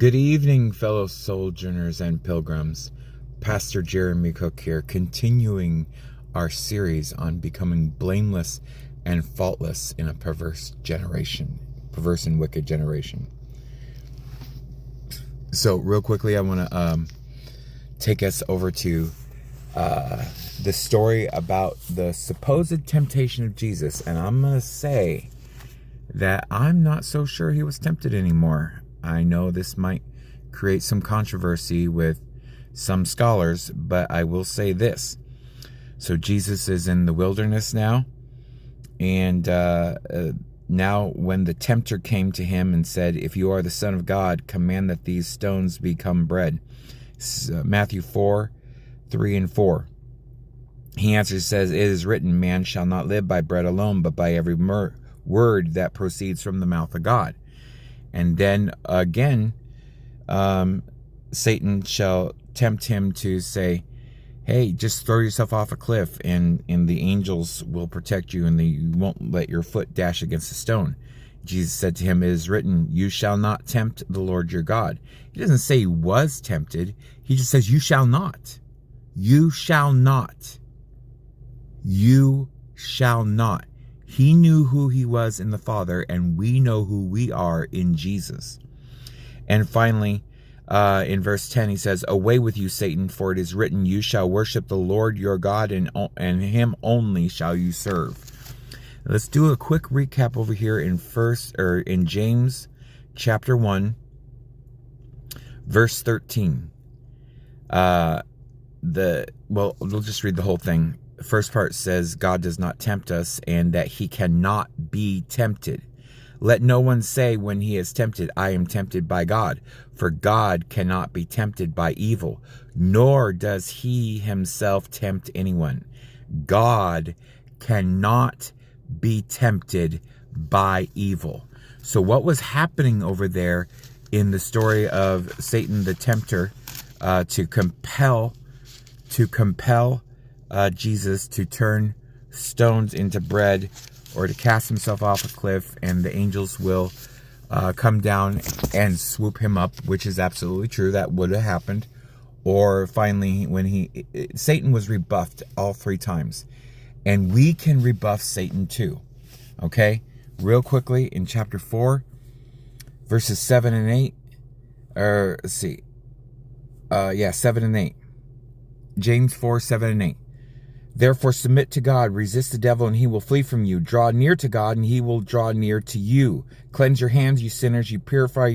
Good evening, fellow sojourners and pilgrims. Pastor Jeremy Cook here, continuing our series on becoming blameless and faultless in a perverse and wicked generation. So real quickly, I want to take us over to the story about the supposed temptation of Jesus. And I'm going to say that I'm not so sure he was tempted anymore. I know this might create some controversy with some scholars, but I will say this. So Jesus is in the wilderness now, and now when the tempter came to him and said, "If you are the Son of God, command that these stones become bread." Matthew 4:3 and 4. He answers, says, "It is written, man shall not live by bread alone, but by every word that proceeds from the mouth of God." And then again, Satan shall tempt him to say, "Hey, just throw yourself off a cliff and the angels will protect you and you won't let your foot dash against a stone." Jesus said to him, "It is written, you shall not tempt the Lord your God." He doesn't say he was tempted. He just says, you shall not. You shall not. You shall not. He knew who he was in the Father, and we know who we are in Jesus. And finally, in verse 10, he says, "Away with you, Satan, for it is written, you shall worship the Lord your God, and him only shall you serve." Let's do a quick recap over here in James chapter 1, verse 13. We'll just read the whole thing. The first part says, God does not tempt us, and that he cannot be tempted. Let no one say when he is tempted, I am tempted by God. For God cannot be tempted by evil, nor does he himself tempt anyone. God cannot be tempted by evil. So what was happening over there in the story of Satan the tempter to compel Jesus to turn stones into bread, or to cast himself off a cliff, and the angels will come down and swoop him up, which is absolutely true. That would have happened. Or finally, when Satan was rebuffed all three times, and we can rebuff Satan too. Okay, real quickly in chapter 4, verses 7 and 8. Or let's see, 7 and 8. James 4, 7 and 8. Therefore submit to God, resist the devil, and he will flee from you. Draw near to God, and he will draw near to you. Cleanse your hands, you sinners, you purify